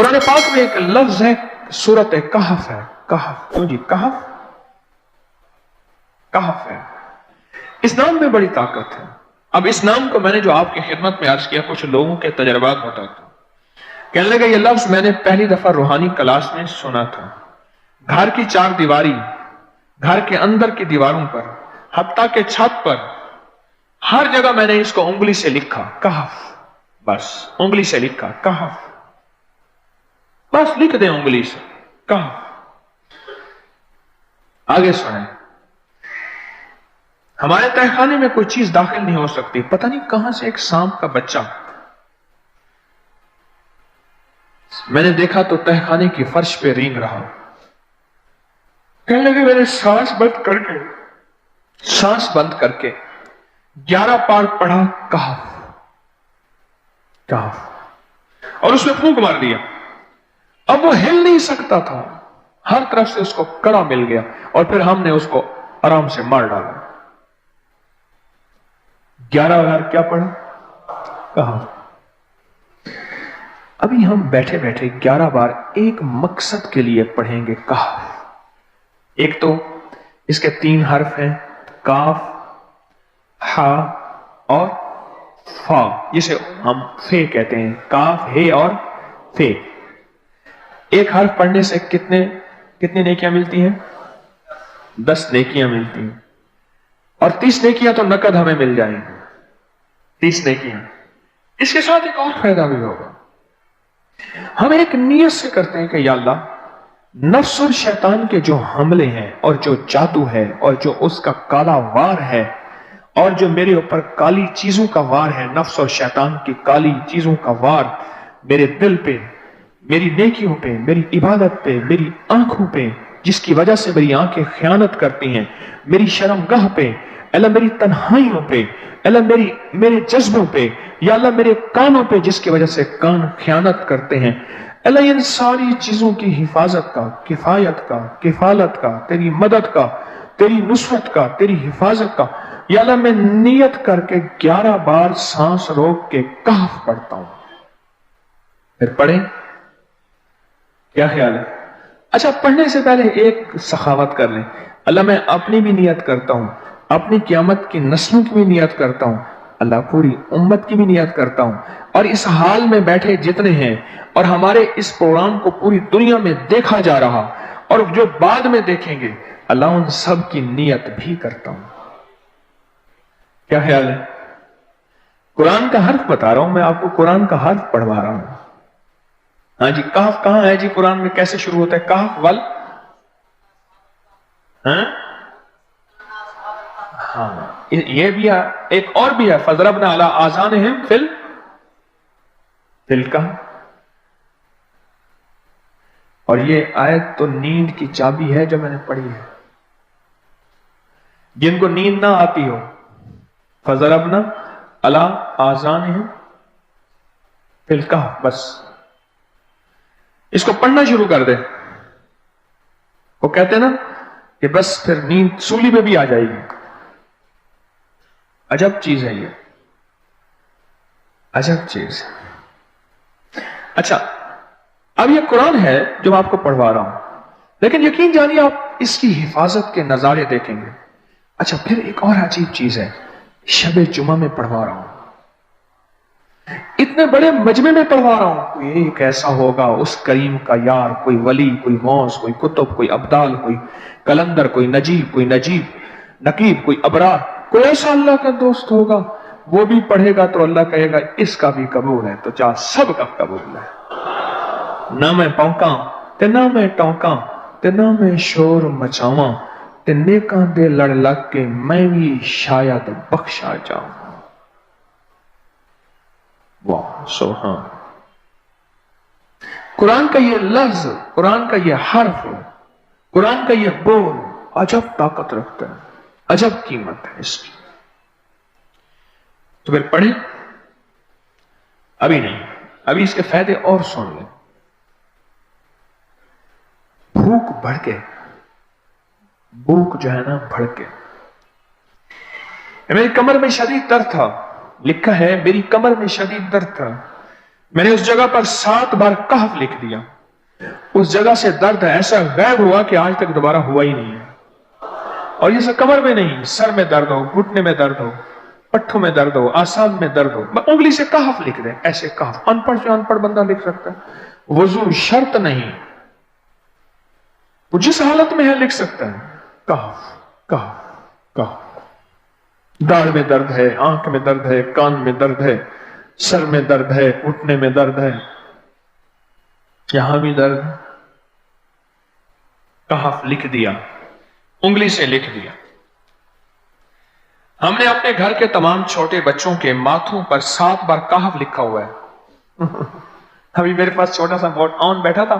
कुरान पाक में एक लफ्ज है, सूरत कहफ है। कहफ, क्यों जी? कहफ, कहफ है। इस नाम में बड़ी ताकत है। अब इस नाम को मैंने जो आपकी खिदमत में अर्ज किया, कुछ लोगों के तजर्बात बताता हूं। कहने लगा ये लफ्ज मैंने पहली दफा रूहानी क्लास में सुना था। घर की चार दीवारी, घर के अंदर की दीवारों पर, हत्ता के छत पर, हर जगह मैंने इसको उंगली से लिखा, कहफ। बस उंगली से लिखा, कहफ। बस लिख दे उंगली से, कहफ। आगे सुने। हमारे तहखाने में कोई चीज दाखिल नहीं हो सकती। पता नहीं कहां से एक सांप का बच्चा मैंने देखा तो तहखाने की फर्श पे रेंग रहा। कहने लगे मैंने सांस बंद करके 11 बार पढ़ा, कहफ कहफ, और उसमें फूंक मार दिया। अब वो हिल नहीं सकता था, हर तरफ से उसको कड़ा मिल गया, और फिर हमने उसको आराम से मार डाला। 11 बार क्या पढ़ा? कहफ। अभी हम बैठे बैठे 11 बार एक मकसद के लिए पढ़ेंगे, कहफ। एक तो इसके 3 हर्फ हैं, काफ, हा और फा, जिसे हम फे कहते हैं। काफ, हे और फे। एक हर्फ पढ़ने से कितनी नेकियां मिलती हैं? 10 नेकियां मिलती हैं, और 30 नेकियां तो नकद हमें मिल जाएंगी। 30 नेकियां। इसके साथ एक और फायदा भी होगा। हम एक नियत से करते हैं कि या अल्लाह, नफ्स और शैतान के जो हमले हैं, और जो जादू है, और जो उसका काला वार है, और जो मेरे ऊपर काली चीजों का वार है, नफ्स और शैतान की काली चीजों का वार मेरे दिल पे, मेरी नेकियों पे, मेरी इबादत पे, मेरी आंखों पे, जिसकी वजह से मेरी आंखें खयानत करती हैं, मेरी शर्मगाह पे, अल्लाह मेरी तन्हाइयों पे, अल्लाह मेरे जज्बों पे, या अल्लाह मेरे कानों पे, जिसकी वजह से कान खयानत करते हैं, अल्लाह इन सारी चीजों की हिफाजत का, किफायत का, किफालत का, तेरी मदद का, तेरी नुसरत का, तेरी हिफाजत का, या अल्लाह मैं नियत करके 11 बार सांस रोक के कहफ पढ़ता हूं। फिर पढ़े, क्या ख्याल है? अच्छा, पढ़ने से पहले एक सखावत कर लें। अल्लाह मैं अपनी भी नियत करता हूं, अपनी क़यामत की नस्लों की भी नियत करता हूं, अल्लाह पूरी उम्मत की भी नियत करता हूं, और इस हाल में बैठे जितने हैं, और हमारे इस प्रोग्राम को पूरी दुनिया में देखा जा रहा, और जो बाद में देखेंगे, अल्लाह उन सब की नियत भी करता हूं। क्या ख्याल है? कुरान का हर्फ बता रहा हूं मैं आपको, कुरान का हर्फ पढ़वा रहा हूं। हाँ जी, कहफ कहां है जी? कुरान में कैसे शुरू होता है? कहफ वल, हाँ, ये भी है। एक और भी है, फजरबना अला आज़ानिहिम फिल कहफ। और ये आयत तो नींद की चाबी है जो मैंने पढ़ी है। जिनको नींद ना आती हो, फजरबना अला आज़ानिहिम फिल कहफ, बस इसको पढ़ना शुरू कर दे। वो कहते हैं ना कि बस फिर नींद सूली पे भी आ जाएगी। अजब चीज है ये, अजब चीज। अच्छा, अब ये कुरान है जो मैं आपको पढ़वा रहा हूं, लेकिन यकीन जानिए आप इसकी हिफाजत के नजारे देखेंगे। अच्छा, फिर एक और अजीब चीज है, शबे जुमा में पढ़वा रहा हूं, इतने बड़े मजमे में पढ़वा रहा हूं। कोई एक ऐसा होगा उस करीम का यार, कोई वली, कोई गौस, कोई कुतुब, कोई अब्दाल, कोई कलंदर, कोई नजीब, नकीब, कोई अबरार, कोई ऐसा अल्लाह का दोस्त होगा, वो भी पढ़ेगा तो अल्लाह कहेगा इसका भी कबूल है, तो चाह सब का कबूल है। ना मैं पौंका ते ना मैं टौका ते ना मैं शोर मचावा, ते नेकां दे लड़ लग के मैं भी शायद बख्शा जाऊं। वाह सुभान। कुरान का ये लफ्ज, कुरान का ये हर्फ, कुरान का ये बोल अजब ताकत रखता है, अजब कीमत है इसकी। तो फिर पढ़े? अभी नहीं, अभी इसके फायदे और सुन लें। भूख बढ़ के, भूख जो है ना बढ़ के, मेरी कमर में शदीद दर्द था, लिखा है मेरी कमर में शदीद दर्द था, मैंने उस जगह पर 7 बार कहफ लिख दिया। उस जगह से दर्द ऐसा गायब हुआ कि आज तक दोबारा हुआ ही नहीं है। और ये सब कमर में नहीं, सर में दर्द हो, घुटने में दर्द हो, पट्ठों में दर्द हो, आसान में दर्द हो, उंगली से कहफ लिख दे, ऐसे कहफ। अनपढ़ से अनपढ़ बंदा लिख सकता है। वजू शर्त नहीं, वो जिस हालत में है लिख सकता है। कहफ कहफ कहफ। दाढ़ में दर्द है, आंख में दर्द है, कान में दर्द है, सर में दर्द है, घुटने में दर्द है, यहां भी दर्द है। कहफ लिख दिया, उंगली से लिख दिया। हमने अपने घर के तमाम छोटे बच्चों के माथों पर 7 बार कहफ लिखा हुआ है। अभी मेरे पास छोटा सा बोर्ड ऑन बैठा था,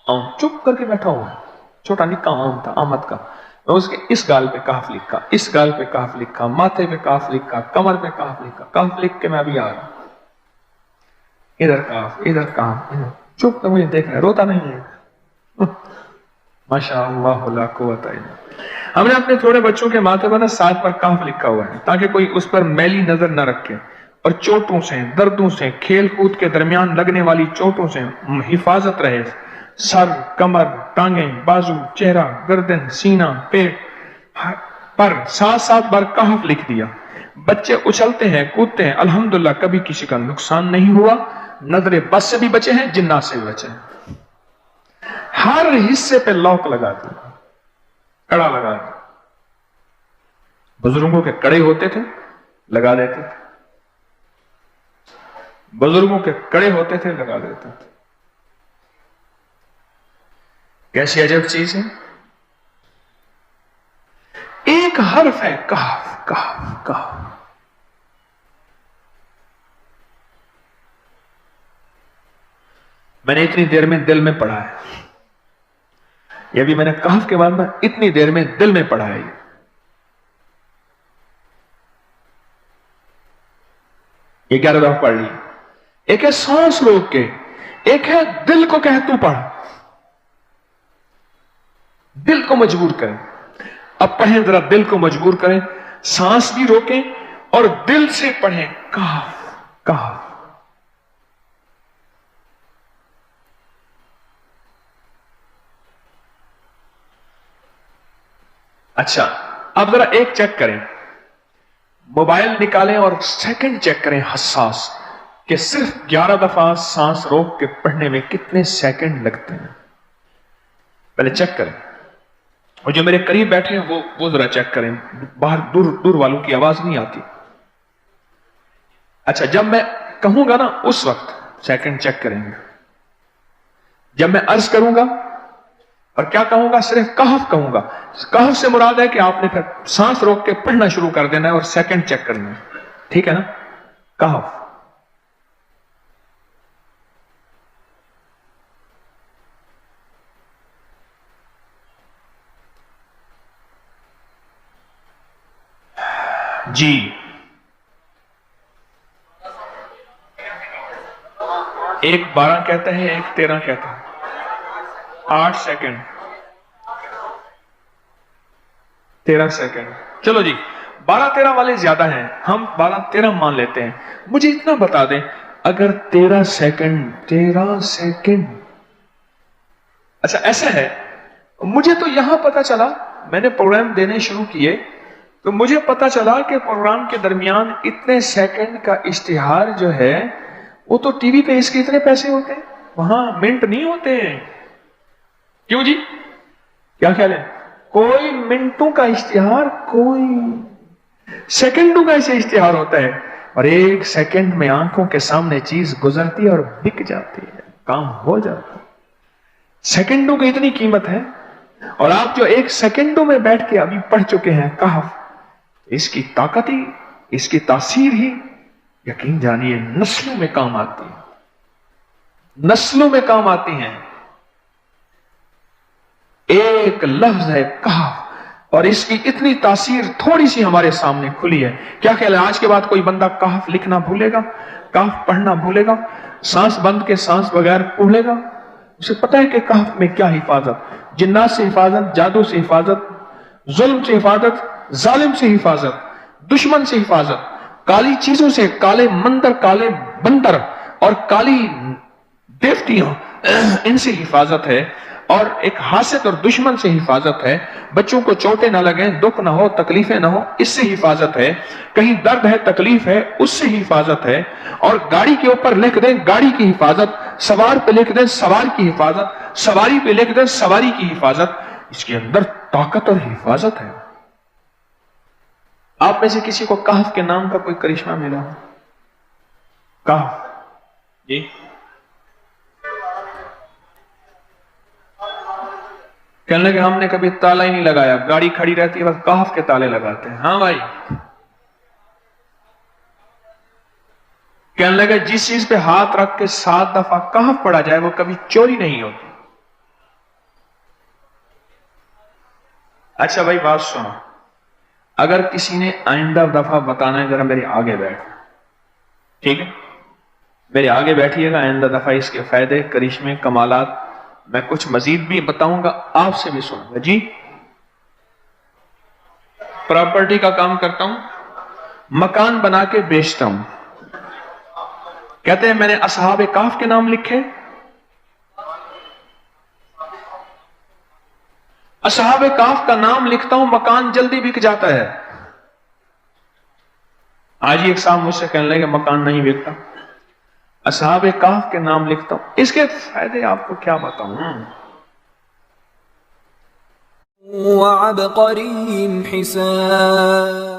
ऑन चुप करके बैठा हुआ है, छोटा निक्का ऑन था आमद का। मैं उसके इस गाल पे कहफ लिखा, इस गाल पे कहफ लिखा, माथे पे कहफ लिखा, कमर पे कहफ लिखा। कहफ लिख के मैं अभी आ रहा, इधर कहफ, इधर कहफ, इधर चुप कर मुझे देख रहा है, रोता नहीं है। माशाअल्लाह ला कुव्वता इल्ला। हमने अपने थोड़े बच्चों के माथे पर 7 बार कहफ लिखा हुआ है ताकि कोई उस पर मैली नजर न रखे और चोटों से, दर्दों से, खेल कूद के दरमियान लगने वाली चोटों से हिफाजत रहे। सर, कमर, टांगें, बाजू, चेहरा, गर्दन, सीना, पेट पर 7 बार कहफ लिख दिया। बच्चे उछलते हैं, कूदते हैं, अल्हम्दुलिल्लाह कभी किसी का नुकसान नहीं हुआ। नजरे बस से भी बचे हैं, जिन्नात से भी बचे हैं। हर हिस्से पे लॉक लगा दिया, कड़ा लगा दिया। बुजुर्गों के कड़े होते थे, लगा देते थे। बुजुर्गों के कड़े होते थे, लगा देते थे। कैसी अजब चीज है। एक हर्फ है कहफ कहफ कहफ। मैंने इतनी देर में दिल में पढ़ा है, ये भी मैंने कहफ के बाद में इतनी देर में दिल में पढ़ा है। ये 11 दफा पढ़ ली। एक है सांस रोक के, एक है दिल को कह तू पढ़, दिल को मजबूर करें। अब पढ़ें, जरा दिल को मजबूर करें, सांस भी रोकें और दिल से पढ़ें कहफ कहफ। अच्छा, अब जरा एक चेक करें, मोबाइल निकालें और सेकंड चेक करें हसास कि सिर्फ 11 दफा सांस रोक के पढ़ने में कितने सेकंड लगते हैं। पहले चेक करें, और जो मेरे करीब बैठे हैं वो जरा चेक करें, बाहर दूर दूर वालों की आवाज नहीं आती। अच्छा, जब मैं कहूंगा ना उस वक्त सेकंड चेक करेंगे। जब मैं अर्ज करूंगा और क्या कहूंगा, सिर्फ कहफ कहूंगा। कहफ से मुराद है कि आपने फिर सांस रोक के पढ़ना शुरू कर देना है और सेकंड चेक करना है, ठीक है ना। कहफ। जी, एक 12 कहता है, एक 13 कहता है। 8 सेकंड, 13 सेकंड। चलो जी, 12-13 वाले ज्यादा हैं, हम 12-13 मान लेते हैं। मुझे इतना बता दें, अगर 13 सेकंड, अच्छा ऐसा है, मुझे तो यहां पता चला, मैंने प्रोग्राम देने शुरू किए तो मुझे पता चला कि प्रोग्राम के दरमियान इतने सेकंड का इश्तिहार जो है वो तो टीवी पे इसके इतने पैसे होते हैं, वहां मिनट नहीं होते हैं। क्यों जी, क्या ख्याल है? कोई मिनटों का इश्तिहार, कोई सेकंडों का ऐसे इश्तिहार होता है, और 1 सेकंड में आंखों के सामने चीज गुजरती है और बिक जाती है, काम हो जाता है। सेकंडों की इतनी कीमत है, और आप जो 1 सेकंडों में बैठ के अभी पढ़ चुके हैं कहफ, इसकी ताकत ही, इसकी तासीर ही यकीन जानिए नस्लों में काम आती है, नस्लों में काम आती हैं। एक लफ्ज है कहफ, और इसकी इतनी तासीर थोड़ी सी हमारे सामने खुली है। क्या ख्याल है, आज के बाद कोई बंदा कहफ लिखना भूलेगा, कहफ पढ़ना भूलेगा, सांस बंद के सांस बगैर पढ़ेगा? उसे पता है कि कहफ में क्या हिफाजत, जिन्नात से हिफाजत, जादू से हिफाजत, जुल्म से हिफाजत, जालिम से हिफाजत, दुश्मन से हिफाजत, काली चीजों से, काले मंतर, काले बंदर, اور کالی دیوتیوں ان سے حفاظت ہے، اور ایک حاسد اور دشمن سے حفاظت ہے، بچوں کو چوٹیں نہ لگیں، دکھ نہ ہو، تکلیفیں نہ ہو، اس سے حفاظت ہے، کہیں درد ہے، تکلیف ہے، اس سے حفاظت ہے، اور گاڑی کے اوپر لکھ دیں گاڑی کی حفاظت، سوار پہ لکھ دیں سوار کی حفاظت، سواری پہ لکھ دیں سواری کی حفاظت، اس کے اندر طاقت اور حفاظت ہے۔ آپ میں سے کسی کو کہف کے نام کا کوئی کرشمہ ملا ہو؟ کہف، جی کہنے لگے ہم نے کبھی تالا ہی نہیں لگایا، گاڑی کھڑی رہتی ہے بس کہف کے تالے لگاتے ہیں۔ ہاں بھائی، کہنے لگے جس چیز پہ ہاتھ رکھ کے 7 دفعہ کہف پڑا جائے وہ کبھی چوری نہیں ہوتی۔ اچھا بھائی بات سنو، اگر کسی نے آئندہ دفعہ بتانا ہے ذرا میرے آگے بیٹھ، ٹھیک ہے؟ میرے آگے بیٹھیے گا، آئندہ دفعہ اس کے فائدے، کرشمے، کمالات میں کچھ مزید بھی بتاؤں گا، آپ سے بھی سنوں گا۔ جی پراپرٹی کا کام کرتا ہوں، مکان بنا کے بیچتا ہوں، کہتے ہیں میں نے اصحاب کہف کے نام لکھے، اصحاب کہف کا نام لکھتا ہوں، مکان جلدی بک جاتا ہے۔ آج ہی ایک صاحب مجھ سے کہنے لگے مکان نہیں بکتا، اصحاب کہف کے نام لکھتا ہوں، اس کے فائدے آپ کو کیا بتاؤں۔ وعبقري حسان